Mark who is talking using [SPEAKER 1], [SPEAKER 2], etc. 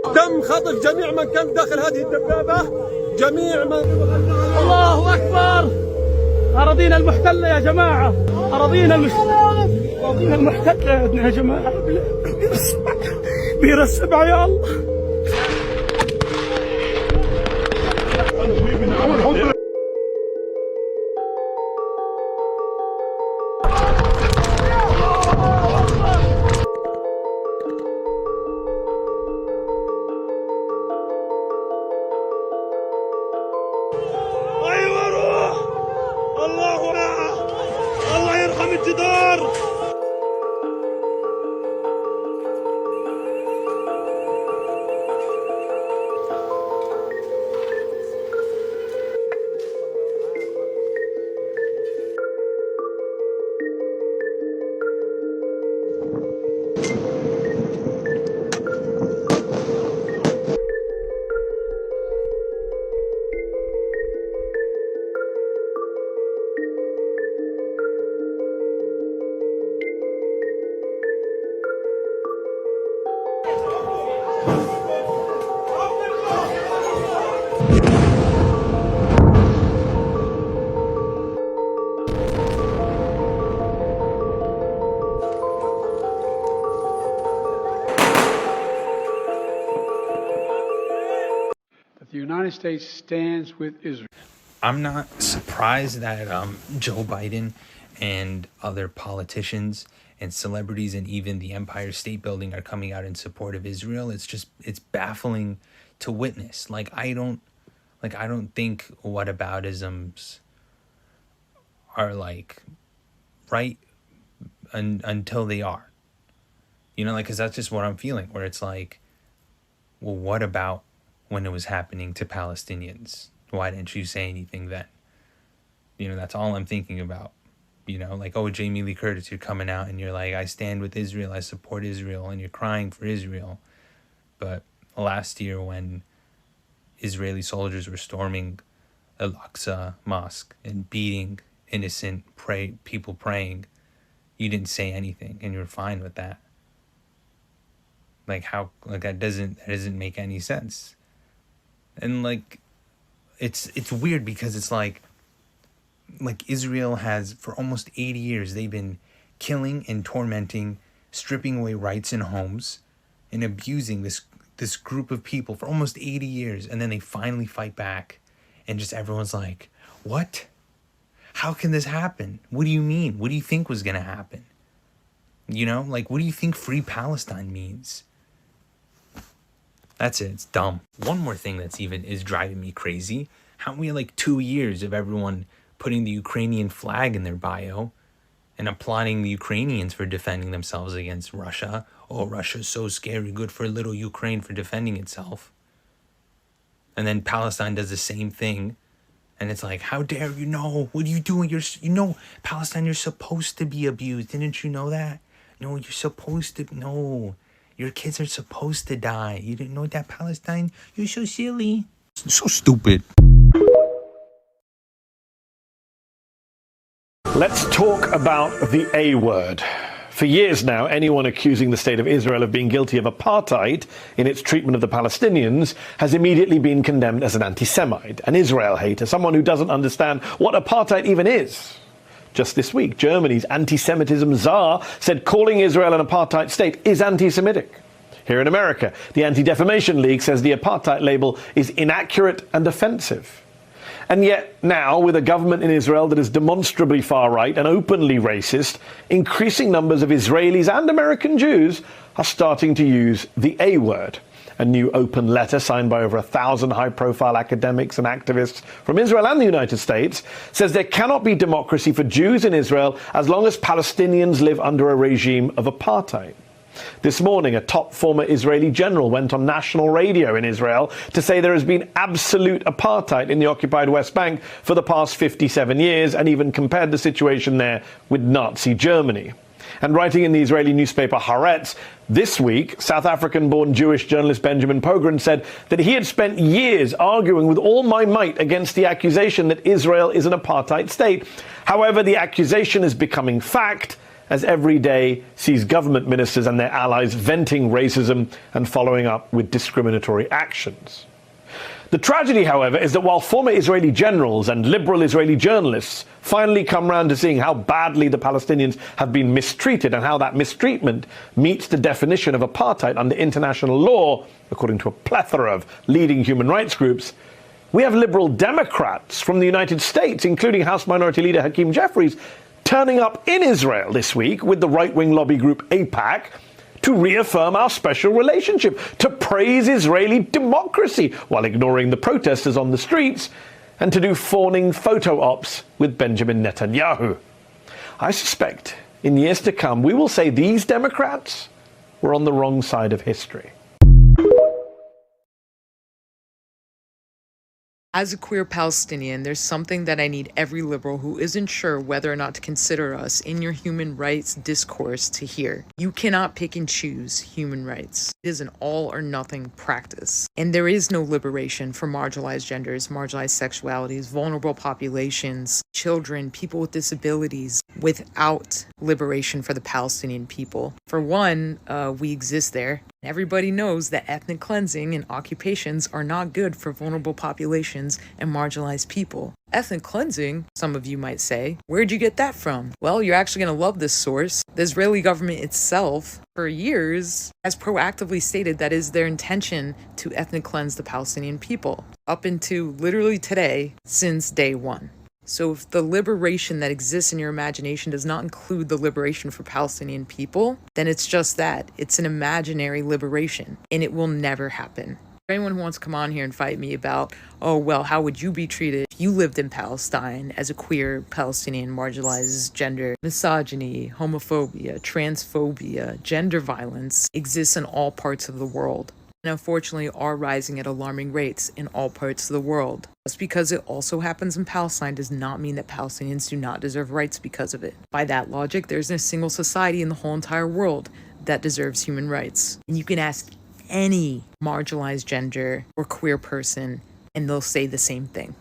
[SPEAKER 1] تم خطف جميع من كان داخل هذه الدبابة، جميع من.
[SPEAKER 2] الله أكبر. أراضينا المحتلة يا جماعة، أراضينا المحتلة يا جماعة. بير السبع يا الله.
[SPEAKER 1] أيوة روح. الله يرحم الجدار.
[SPEAKER 3] The United States stands with Israel.
[SPEAKER 4] I'm not surprised that Joe Biden and other politicians and celebrities and even the Empire State Building are coming out in support of Israel. It's baffling to witness. I don't think whataboutisms are right until they are. Because that's just what I'm feeling, where it's well, what about when it was happening to Palestinians? Why didn't you say anything then? That's all I'm thinking about. Oh, Jamie Lee Curtis, you're coming out and you're like, I stand with Israel, I support Israel, and you're crying for Israel. But last year when Israeli soldiers were storming Al-Aqsa Mosque and beating innocent people praying, you didn't say anything and you're fine with that. That doesn't make any sense. And it's weird because it's Israel has, for almost 80 years, they've been killing and tormenting, stripping away rights and homes, and abusing this group of people for almost 80 years. And then they finally fight back, and just everyone's like, what? How can this happen? What do you mean? What do you think was going to happen? What do you think free Palestine means? That's it. It's dumb. One more thing is driving me crazy. How we 2 years of everyone putting the Ukrainian flag in their bio and applauding the Ukrainians for defending themselves against Russia. Oh, Russia's so scary, good for little Ukraine for defending itself. And then Palestine does the same thing. And it's how dare you know? What are you doing? Palestine, you're supposed to be abused. Didn't you know that? No, you're supposed to. No, your kids are supposed to die. You didn't know that, Palestine? You're so silly. So stupid.
[SPEAKER 5] Let's talk about the A word. For years now, anyone accusing the state of Israel of being guilty of apartheid in its treatment of the Palestinians has immediately been condemned as an anti-Semite, an Israel hater, someone who doesn't understand what apartheid even is. Just this week, Germany's anti-Semitism czar said calling Israel an apartheid state is anti-Semitic. Here in America, the Anti-Defamation League says the apartheid label is inaccurate and offensive. And yet now, with a government in Israel that is demonstrably far-right and openly racist, increasing numbers of Israelis and American Jews are starting to use the A word. A new open letter signed by over 1,000 high-profile academics and activists from Israel and the United States says there cannot be democracy for Jews in Israel as long as Palestinians live under a regime of apartheid. This morning, a top former Israeli general went on national radio in Israel to say there has been absolute apartheid in the occupied West Bank for the past 57 years, and even compared the situation there with Nazi Germany. And writing in the Israeli newspaper Haaretz this week, South African-born Jewish journalist Benjamin Pogren said that he had spent years arguing with all my might against the accusation that Israel is an apartheid state. However, the accusation is becoming fact, as every day sees government ministers and their allies venting racism and following up with discriminatory actions. The tragedy, however, is that while former Israeli generals and liberal Israeli journalists finally come round to seeing how badly the Palestinians have been mistreated and how that mistreatment meets the definition of apartheid under international law, according to a plethora of leading human rights groups, we have liberal Democrats from the United States, including House Minority Leader Hakeem Jeffries, turning up in Israel this week with the right-wing lobby group AIPAC to reaffirm our special relationship, to praise Israeli democracy while ignoring the protesters on the streets, and to do fawning photo ops with Benjamin Netanyahu. I suspect in years to come we will say these Democrats were on the wrong side of history.
[SPEAKER 6] As a queer Palestinian, there's something that I need every liberal who isn't sure whether or not to consider us in your human rights discourse to hear. You cannot pick and choose human rights. It is an all or nothing practice. And there is no liberation for marginalized genders, marginalized sexualities, vulnerable populations, children, people with disabilities, without liberation for the Palestinian people. For one, we exist there. Everybody knows that ethnic cleansing and occupations are not good for vulnerable populations and marginalized people. Ethnic cleansing, some of you might say, where'd you get that from? Well, you're actually going to love this source. The Israeli government itself, for years, has proactively stated that it is their intention to ethnic cleanse the Palestinian people, up into literally today, since day one. So if the liberation that exists in your imagination does not include the liberation for Palestinian people, then it's just that. It's an imaginary liberation, and it will never happen. For anyone who wants to come on here and fight me about, oh, well, how would you be treated if you lived in Palestine as a queer Palestinian, marginalized gender? Misogyny, homophobia, transphobia, gender violence exists in all parts of the world, and unfortunately are rising at alarming rates in all parts of the world. Just because it also happens in Palestine does not mean that Palestinians do not deserve rights because of it. By that logic, there isn't a single society in the whole entire world that deserves human rights. And you can ask any marginalized gender or queer person, and they'll say the same thing.